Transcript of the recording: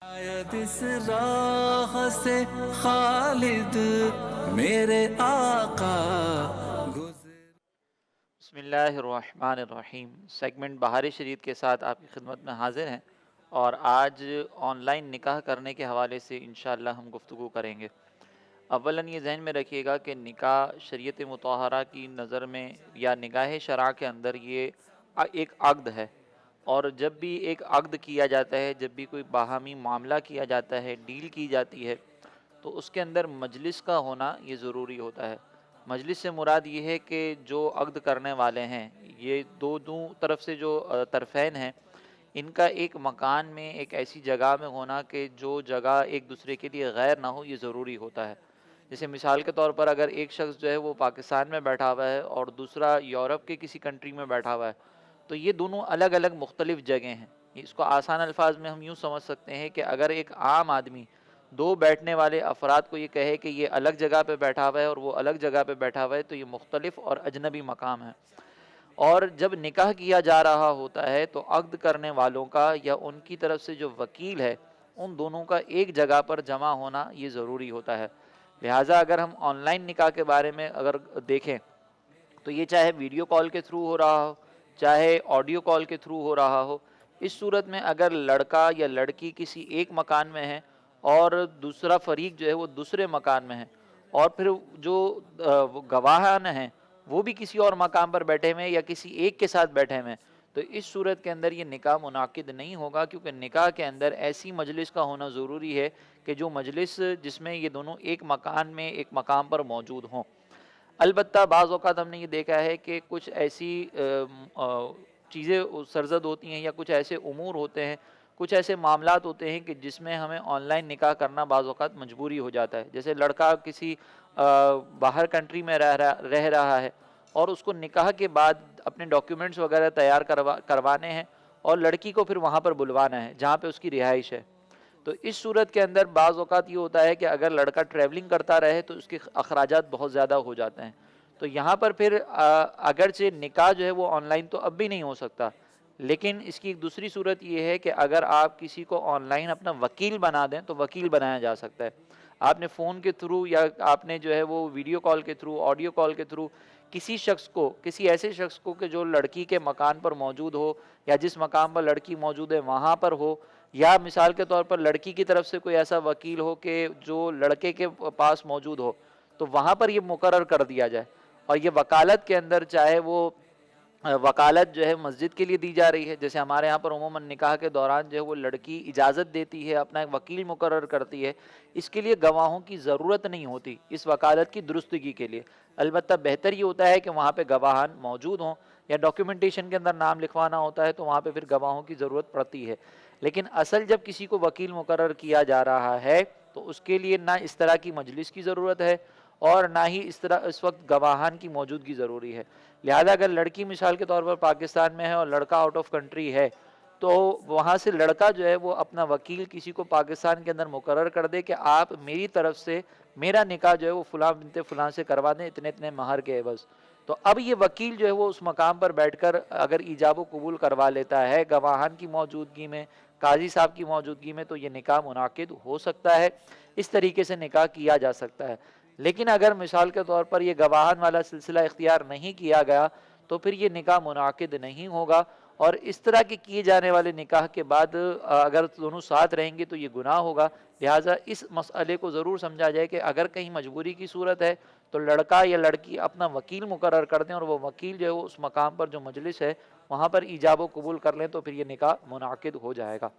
शायद इस राह से खालिद मेरे आका गुजर। बिस्मिल्लाहिर्रहमानिर्रहीम। सेगमेंट बहार शरीयत के साथ आपकी खिदमत में हाजिर हैं और आज ऑनलाइन निकाह करने के हवाले से इंशाअल्लाह हम गुफ्तगू करेंगे। अव्वलन ये जहन में रखिएगा कि निकाह शरीयत मुतहरा की नज़र में या निगाह शरआ के अंदर ये एक अक़्द है, और जब भी एक अक़्द किया जाता है, जब भी कोई बाहमी मामला किया जाता है, डील की जाती है, तो उसके अंदर मजलिस का होना ये ज़रूरी होता है। मजलिस से मुराद ये है कि जो अक़्द करने वाले हैं, ये दो तरफ से जो तरफ़ैन हैं, इनका एक मकान में, एक ऐसी जगह में होना कि जो जगह एक दूसरे के लिए गैर ना हो, ये ज़रूरी होता है। जैसे मिसाल के तौर पर अगर एक शख्स जो है वो पाकिस्तान में बैठा हुआ है और दूसरा यूरोप के किसी कंट्री में बैठा हुआ है, तो ये दोनों अलग अलग मुख्तलिफ जगह हैं। इसको आसान अल्फाज में हम यूँ समझ सकते हैं कि अगर एक आम आदमी दो बैठने वाले अफराद को ये कहे कि ये अलग जगह पे बैठा हुआ है और वो अलग जगह पे बैठा हुआ है, तो ये मुख्तलिफ और अजनबी मकाम है। और जब निकाह किया जा रहा होता है तो अक़्द करने वालों का या उनकी तरफ से जो वकील है, उन दोनों का एक जगह पर जमा होना ये ज़रूरी होता है। लिहाजा अगर हम ऑनलाइन निकाह के बारे में अगर देखें, तो ये चाहे वीडियो कॉल के थ्रू हो रहा हो, चाहे ऑडियो कॉल के थ्रू हो रहा हो, इस सूरत में अगर लड़का या लड़की किसी एक मकान में है और दूसरा फरीक जो है वो दूसरे मकान में है, और फिर जो वो गवाहान हैं वो भी किसी और मकाम पर बैठे हुए हैं या किसी एक के साथ बैठे हुए हैं, तो इस सूरत के अंदर ये निकाह मुनाकिद नहीं होगा, क्योंकि निकाह के अंदर ऐसी मजलिस का होना ज़रूरी है कि जो मजलिस जिसमें ये दोनों एक मकान में, एक मकाम पर मौजूद हों। अलबत्ता बाज़ औक़ात हमने ये देखा है कि कुछ ऐसी चीज़ें सरज़द होती हैं या कुछ ऐसे उमूर होते हैं, कुछ ऐसे मामलात होते हैं कि जिसमें हमें ऑनलाइन निकाह करना बाज़ औक़ात मजबूरी हो जाता है। जैसे लड़का किसी बाहर कंट्री में रह रहा है और उसको निकाह के बाद अपने डॉक्यूमेंट्स वगैरह तैयार करवाने हैं और लड़की को फिर वहाँ पर बुलवाना है जहाँ पे उसकी रिहाइश है। तो इस सूरत के अंदर बाज़ औक़ात ये होता है कि अगर लड़का ट्रैवलिंग करता रहे तो उसके अखराजात बहुत ज़्यादा हो जाते हैं। तो यहाँ पर फिर अगरचे निकाह जो है वो ऑनलाइन तो अब भी नहीं हो सकता, लेकिन इसकी एक दूसरी सूरत ये है कि अगर आप किसी को ऑनलाइन अपना वकील बना दें तो वकील बनाया जा सकता है। आपने फ़ोन के थ्रू या आपने जो है वो वीडियो कॉल के थ्रू, ऑडियो कॉल के थ्रू किसी शख्स को, किसी ऐसे शख्स को कि जो लड़की के मकान पर मौजूद हो या जिस मकाम पर लड़की मौजूद है वहाँ पर हो, या मिसाल के तौर पर लड़की की तरफ से कोई ऐसा वकील हो कि जो लड़के के पास मौजूद हो, तो वहाँ पर ये मुकर्रर कर दिया जाए। और ये वकालत के अंदर चाहे वो वकालत जो है मस्जिद के लिए दी जा रही है, जैसे हमारे यहाँ पर उमूमन निकाह के दौरान जो है वो लड़की इजाज़त देती है, अपना एक वकील मुकर्रर करती है, इसके लिए गवाहों की ज़रूरत नहीं होती इस वकालत की दुरुस्तगी के लिए। अलबत्ता बेहतर ये होता है कि वहाँ पे गवाहान मौजूद हों, या डॉक्यूमेंटेशन के अंदर नाम लिखवाना होता है तो वहाँ पे फिर गवाहों की ज़रूरत पड़ती है। लेकिन असल जब किसी को वकील मुकर्रर किया जा रहा है तो उसके लिए ना इस तरह की मजलिस की ज़रूरत है और ना ही इस वक्त गवाहान की मौजूदगी ज़रूरी है। लिहाजा अगर लड़की मिसाल के तौर पर पाकिस्तान में है और लड़का आउट ऑफ कंट्री है, तो वहाँ से लड़का जो है वो अपना वकील किसी को पाकिस्तान के अंदर मुकर्रर कर दे कि आप मेरी तरफ से मेरा निकाह जो है वो फ़लाँ बिनते फ़लाँ से करवा दें इतने इतने महर के एवज़। तो अब ये वकील जो है वो उस मकाम पर बैठकर अगर ईजाब व कबूल करवा लेता है गवाहान की मौजूदगी में, काज़ी साहब की मौजूदगी में, तो ये निकाह मुनाकिद हो सकता है। इस तरीके से निकाह किया जा सकता है। लेकिन अगर मिसाल के तौर पर ये गवाहान वाला सिलसिला इख्तियार नहीं किया गया तो फिर ये निकाह मुनाकिद नहीं होगा, और इस तरह के किए जाने वाले निकाह के बाद अगर दोनों साथ रहेंगे तो ये गुनाह होगा। लिहाजा इस मसले को ज़रूर समझा जाए कि अगर कहीं मजबूरी की सूरत है तो लड़का या लड़की अपना वकील मुकर्रर कर दें और वो वकील जो है वो उस मकाम पर जो मजलिस है वहाँ पर ईजाब व कबूल कर लें, तो फिर ये निकाह मुनाकिद हो जाएगा।